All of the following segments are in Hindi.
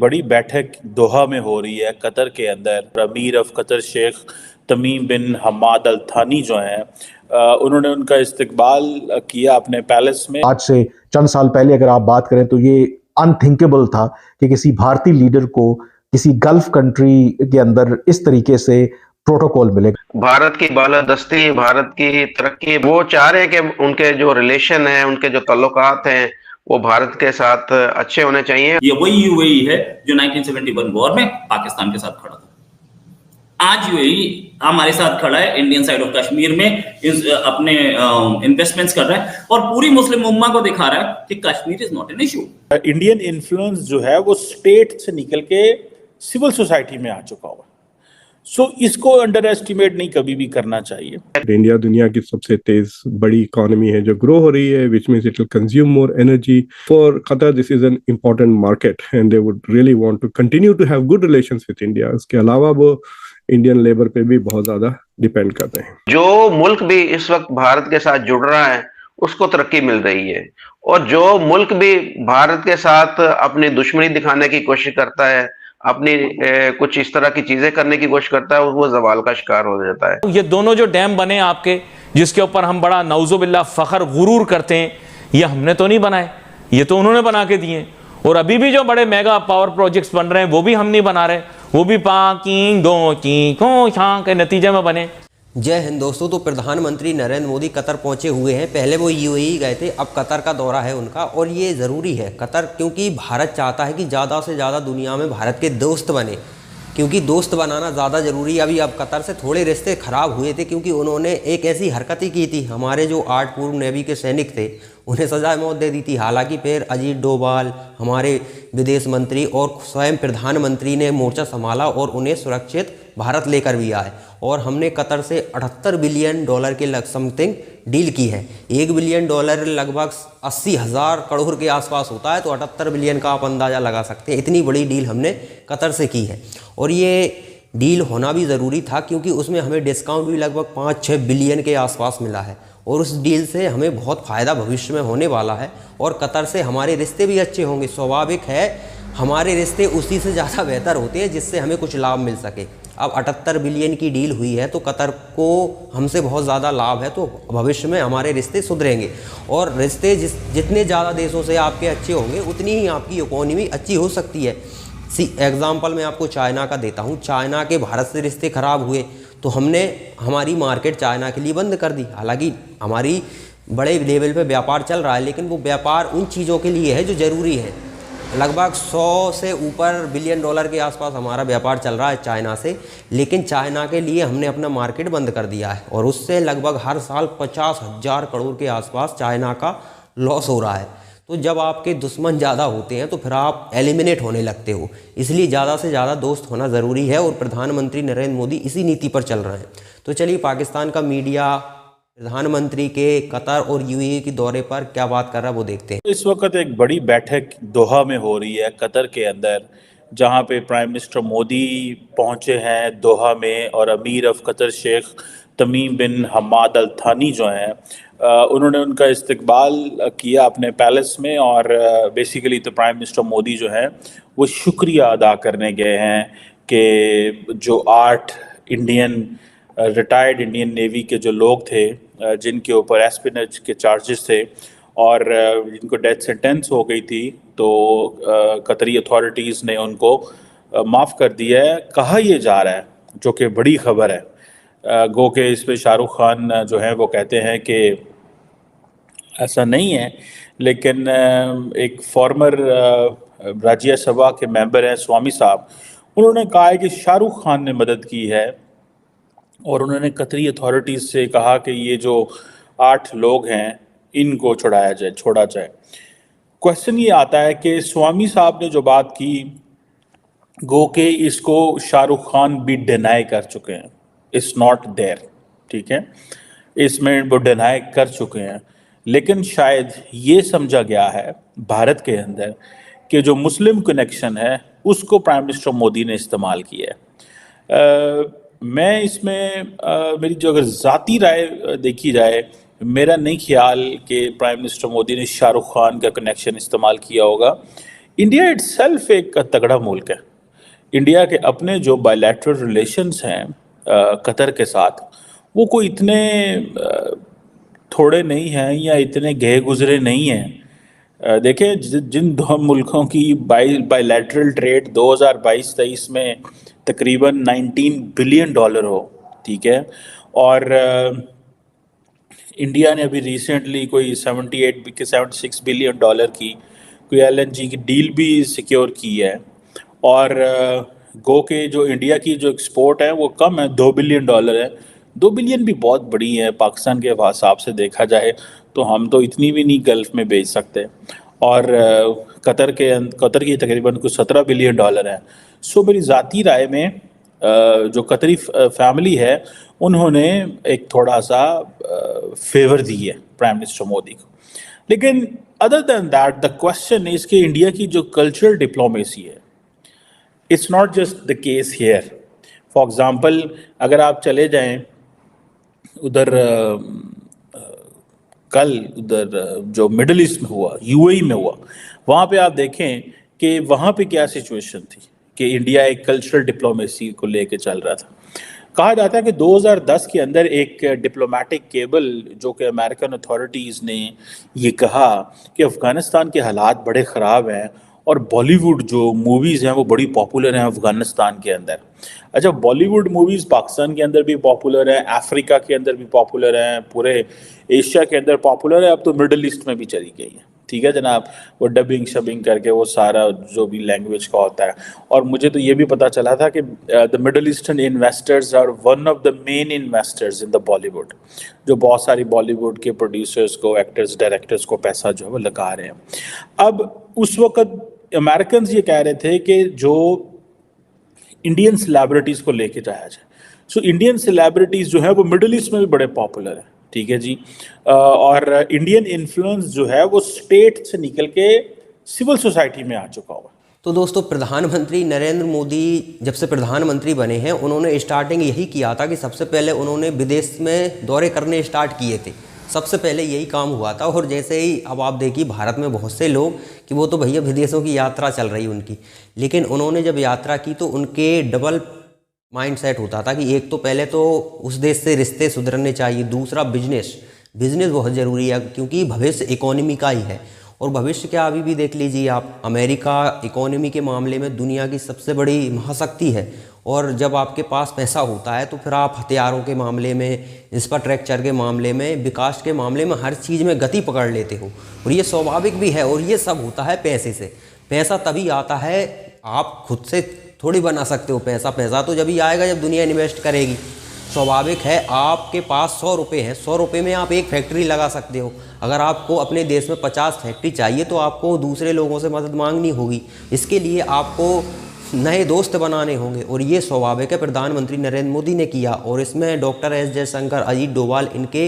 बड़ी बैठक दोहा में हो रही है कतर के अंदर। अमीर ऑफ कतर शेख तमीम बिन हमाद अल थानी जो हैं, उन्होंने उनका इस्तकबाल किया अपने पैलेस में। आज से चंद साल पहले अगर आप बात करें तो ये अनथिंकेबल था कि किसी भारतीय लीडर को किसी गल्फ कंट्री के अंदर इस तरीके से प्रोटोकॉल मिलेगा। भारत की बालादस्ती, भारत की तरक्की, वो चाह रहे हैं कि उनके जो रिलेशन है, उनके जो ताल्लुकात हैं, वो भारत के साथ अच्छे होने चाहिए। ये वही यूएई है जो 1971 वॉर में पाकिस्तान के साथ खड़ा था। आज यूएई हमारे साथ खड़ा है, इंडियन साइड ऑफ कश्मीर में अपने इन्वेस्टमेंट्स कर रहा है और पूरी मुस्लिम उम्मा को दिखा रहा है कि Kashmir is not an issue. Indian influence जो है वो स्टेट से निकल के सिविल सोसाइटी में आ चुका हुआ। सो इसको अंडर एस्टिमेट नहीं कभी भी करना चाहिए। इंडिया दुनिया की सबसे तेज बड़ी इकोनॉमी है जो ग्रो हो रही है, which means it will consume more energy. For Qatar, this is an important market and they would really want to continue to have good relations with India. इसके अलावा वो इंडियन लेबर पे भी बहुत ज्यादा डिपेंड करते हैं। जो मुल्क भी इस वक्त भारत के साथ जुड़ रहा है उसको तरक्की मिल रही है, और जो मुल्क भी भारत के साथ अपनी दुश्मनी दिखाने की कोशिश करता है, अपनी कुछ इस तरह की चीजें करने की कोशिश करता है, वो जवाल का शिकार हो जाता है। ये दोनों जो डैम बने आपके, जिसके ऊपर हम बड़ा नौजुबिल्ला फखर गुरूर करते हैं, ये हमने तो नहीं बनाए, ये तो उन्होंने बना के दिए। और अभी भी जो बड़े मेगा पावर प्रोजेक्ट्स बन रहे हैं वो भी हम नहीं बना रहे, वो भी के नतीजे में बने। जय हिंद दोस्तों। तो प्रधानमंत्री नरेंद्र मोदी कतर पहुंचे हुए हैं। पहले वो यूएई गए थे, अब कतर का दौरा है उनका, और ये ज़रूरी है कतर, क्योंकि भारत चाहता है कि ज़्यादा से ज़्यादा दुनिया में भारत के दोस्त बने, क्योंकि दोस्त बनाना ज़्यादा ज़रूरी है। अभी अब कतर से थोड़े रिश्ते ख़राब हुए थे क्योंकि उन्होंने एक ऐसी हरकत ही की थी, हमारे जो 8 पूर्व नेवी के सैनिक थे उन्हें सजा मौत दे दी थी। हालांकि फिर अजीत डोभाल, हमारे विदेश मंत्री और स्वयं प्रधानमंत्री ने मोर्चा संभाला और उन्हें सुरक्षित भारत लेकर भी आए, और हमने कतर से $78 बिलियन के समथिंग डील की है। $1 बिलियन लगभग 80,000 करोड़ के आसपास होता है, तो 78 बिलियन का आप अंदाज़ा लगा सकते हैं। इतनी बड़ी डील हमने कतर से की है, और ये डील होना भी ज़रूरी था क्योंकि उसमें हमें डिस्काउंट भी लगभग 5-6 बिलियन के आसपास मिला है, और उस डील से हमें बहुत फ़ायदा भविष्य में होने वाला है, और कतर से हमारे रिश्ते भी अच्छे होंगे। स्वाभाविक है, हमारे रिश्ते उसी से ज़्यादा बेहतर होते हैं जिससे हमें कुछ लाभ मिल सके। अब 78 बिलियन की डील हुई है तो कतर को हमसे बहुत ज़्यादा लाभ है, तो भविष्य में हमारे रिश्ते सुधरेंगे, और रिश्ते जितने ज़्यादा देशों से आपके अच्छे होंगे उतनी ही आपकी इकोनॉमी अच्छी हो सकती है। एग्जाम्पल मैं आपको चाइना का देता हूँ। चाइना के भारत से रिश्ते ख़राब हुए तो हमने हमारी मार्केट चाइना के लिए बंद कर दी। हालांकि हमारी बड़े लेवल पे व्यापार चल रहा है, लेकिन वो व्यापार उन चीज़ों के लिए है जो ज़रूरी है। लगभग 100 से ऊपर बिलियन डॉलर के आसपास हमारा व्यापार चल रहा है चाइना से, लेकिन चाइना के लिए हमने अपना मार्केट बंद कर दिया है, और उससे लगभग हर साल 50,000 करोड़ के आसपास चाइना का लॉस हो रहा है। तो जब आपके दुश्मन ज़्यादा होते हैं तो फिर आप एलिमिनेट होने लगते हो, इसलिए ज़्यादा से ज़्यादा दोस्त होना ज़रूरी है, और प्रधानमंत्री नरेंद्र मोदी इसी नीति पर चल रहे हैं। तो चलिए, पाकिस्तान का मीडिया प्रधानमंत्री के कतर और यूएई के दौरे पर क्या बात कर रहा है वो देखते हैं। इस वक्त एक बड़ी बैठक दोहा में हो रही है कतर के अंदर, जहां पे प्राइम मिनिस्टर मोदी पहुंचे हैं दोहा में, और अमीर ऑफ कतर शेख तमीम बिन हमाद अल थानी जो हैं, उन्होंने उनका इस्तकबाल किया अपने पैलेस में। और बेसिकली तो प्राइम मिनिस्टर मोदी जो हैं वो शुक्रिया अदा करने गए हैं कि जो 8 रिटायर्ड इंडियन नेवी के जो लोग थे जिनके ऊपर एस्पिनेज के चार्जेस थे और जिनको डेथ सेंटेंस हो गई थी, तो कतरी अथॉरिटीज़ ने उनको माफ़ कर दिया है, कहा यह जा रहा है, जो कि बड़ी खबर है। गो के इस पे शाहरुख खान जो हैं वो कहते हैं कि ऐसा नहीं है, लेकिन एक फॉर्मर राज्यसभा के मेंबर हैं स्वामी साहब, उन्होंने कहा है कि शाहरुख खान ने मदद की है, और उन्होंने कतरी अथॉरिटीज़ से कहा कि ये जो 8 लोग हैं इनको छोड़ा जाए। क्वेश्चन ये आता है कि स्वामी साहब ने जो बात की, गो के इसको शाहरुख खान भी डिनाई कर चुके हैं, इट्स नॉट देयर, ठीक है, इसमें वो डिनाई कर चुके हैं। लेकिन शायद ये समझा गया है भारत के अंदर कि जो मुस्लिम कनेक्शन है उसको प्राइम मिनिस्टर मोदी ने इस्तेमाल किया है। मैं इसमें मेरी जो अगर ज़ाती राय देखी जाए, मेरा नहीं ख्याल कि प्राइम मिनिस्टर मोदी ने शाहरुख खान का कनेक्शन इस्तेमाल किया होगा, इंडिया इटसेल्फ एक तगड़ा मुल्क है। इंडिया के अपने जो बायलैटरल रिलेशंस हैं कतर के साथ, वो कोई इतने थोड़े नहीं हैं या इतने गए गुजरे नहीं हैं। देखें जिन दो मुल्कों की बायलैटरल ट्रेड 2022-23 में तकरीबन $19 बिलियन हो, ठीक है, और इंडिया ने अभी रिसेंटली कोई 76 बिलियन डॉलर की कोई LNG की डील भी सिक्योर की है, और गो के जो इंडिया की जो एक्सपोर्ट है वो कम है, $2 बिलियन है। 2 बिलियन भी बहुत बड़ी है पाकिस्तान के हिसाब से देखा जाए तो, हम तो इतनी भी नहीं गल्फ में बेच सकते। और कतर की तकरीबन कुछ $17 बिलियन है। सो मेरी ज़ाती राय में जो कतरी फैमिली है उन्होंने एक थोड़ा सा फेवर दी है प्राइम मिनिस्टर मोदी को। लेकिन other than that the question is कि इंडिया की जो कल्चरल डिप्लोमेसी है, it's not just the case here. For example अगर आप चले जाएं उधर कल उधर जो मिडल ईस्ट में हुआ, UAE में हुआ, वहाँ पे आप देखें कि वहाँ पे क्या सिचुएशन थी कि इंडिया एक कल्चरल डिप्लोमेसी को लेके चल रहा था। कहा जाता है कि 2010 के अंदर एक डिप्लोमेटिक केबल जो कि अमेरिकन अथॉरिटीज़ ने ये कहा कि अफ़गानिस्तान के हालात बड़े ख़राब हैं और बॉलीवुड जो मूवीज़ हैं वो बड़ी पॉपुलर हैं अफ़गानिस्तान के अंदर। अच्छा, बॉलीवुड मूवीज़ पाकिस्तान के अंदर भी पॉपुलर हैं, अफ्रीका के अंदर भी पॉपुलर हैं, पूरे एशिया के अंदर पॉपुलर है, अब तो मिडल ईस्ट में भी चली गई है, ठीक है जनाब। वो डबिंग शबिंग करके वो सारा जो भी लैंग्वेज का होता है। और मुझे तो ये भी पता चला था कि the middle eastern investors are one of the main investors in the Bollywood, जो बहुत सारी बॉलीवुड के प्रोड्यूसर्स को, एक्टर्स, डायरेक्टर्स को पैसा जो है वो लगा रहे हैं। अब उस वक्त अमेरिकन ये कह रहे थे कि जो इंडियन सेलिब्रिटीज़ को लेके जाया जाए। सो इंडियन सेलिब्रिटीज़ जो है वो मिडल ईस्ट में भी बड़े पॉपुलर है, ठीक है जी। और इंडियन इन्फ्लुएंस जो है वो स्टेट से निकल के सिविल सोसाइटी में आ चुका हुआ। तो दोस्तों, प्रधानमंत्री नरेंद्र मोदी जब से प्रधानमंत्री बने हैं, उन्होंने स्टार्टिंग यही किया था कि सबसे पहले उन्होंने विदेश में दौरे करने स्टार्ट किए थे। सबसे पहले यही काम हुआ था। और जैसे ही अब आप देखिए भारत में बहुत से लोग कि वो तो भैया विदेशों की यात्रा चल रही उनकी, लेकिन उन्होंने जब यात्रा की तो उनके डबल माइंड सेट होता था कि एक तो पहले तो उस देश से रिश्ते सुधरने चाहिए, दूसरा बिजनेस बहुत ज़रूरी है क्योंकि भविष्य इकोनॉमी का ही है। और भविष्य क्या, अभी भी देख लीजिए आप, अमेरिका इकोनॉमी के मामले में दुनिया की सबसे बड़ी महाशक्ति है। और जब आपके पास पैसा होता है तो फिर आप हथियारों के मामले में, इंफ्रास्ट्रक्चर के मामले में, विकास के मामले में हर चीज़ में गति पकड़ लेते हो। और ये स्वाभाविक भी है। और ये सब होता है पैसे से। पैसा तभी आता है, आप खुद से थोड़ी बना सकते हो पैसा तो जब ही आएगा जब दुनिया इन्वेस्ट करेगी। स्वाभाविक है, आपके पास 100 रुपये हैं, 100 रुपये में आप एक फैक्ट्री लगा सकते हो। अगर आपको अपने देश में 50 फैक्ट्री चाहिए तो आपको दूसरे लोगों से मदद मांगनी होगी। इसके लिए आपको नए दोस्त बनाने होंगे। और ये स्वाभाविक है, प्रधानमंत्री नरेंद्र मोदी ने किया। और इसमें डॉक्टर एस जयशंकर, अजीत डोभाल, इनके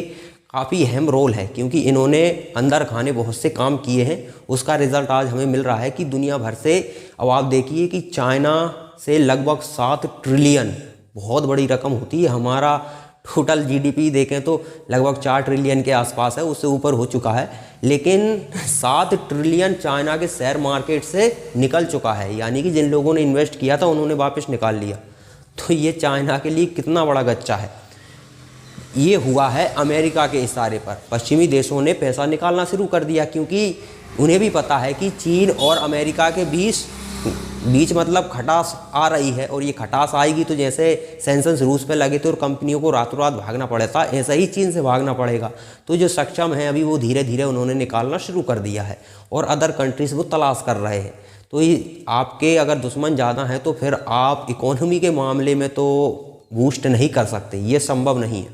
काफ़ी अहम रोल है क्योंकि इन्होंने अंदर खाने बहुत से काम किए हैं। उसका रिजल्ट आज हमें मिल रहा है कि दुनिया भर से, अब आप देखिए कि चाइना से लगभग 7 ट्रिलियन, बहुत बड़ी रकम होती है। हमारा टोटल GDP देखें तो लगभग 4 ट्रिलियन के आसपास है, उससे ऊपर हो चुका है। लेकिन 7 ट्रिलियन चाइना के शेयर मार्केट से निकल चुका है, यानी कि जिन लोगों ने इन्वेस्ट किया था उन्होंने वापस निकाल लिया। तो ये चाइना के लिए कितना बड़ा गच्चा है। ये हुआ है अमेरिका के इशारे पर। पश्चिमी देशों ने पैसा निकालना शुरू कर दिया क्योंकि उन्हें भी पता है कि चीन और अमेरिका के बीच मतलब खटास आ रही है। और ये खटास आएगी तो जैसे सैंक्शंस रूस पे लगे थे और कंपनियों को रातों रात भागना पड़ा था, ऐसा ही चीन से भागना पड़ेगा। तो जो सक्षम है अभी वो धीरे धीरे उन्होंने निकालना शुरू कर दिया है और अदर कंट्रीज वो तलाश कर रहे हैं। तो ये आपके अगर दुश्मन ज़्यादा हैं तो फिर आप इकोनॉमी के मामले में तो बूस्ट नहीं कर सकते, ये संभव नहीं है।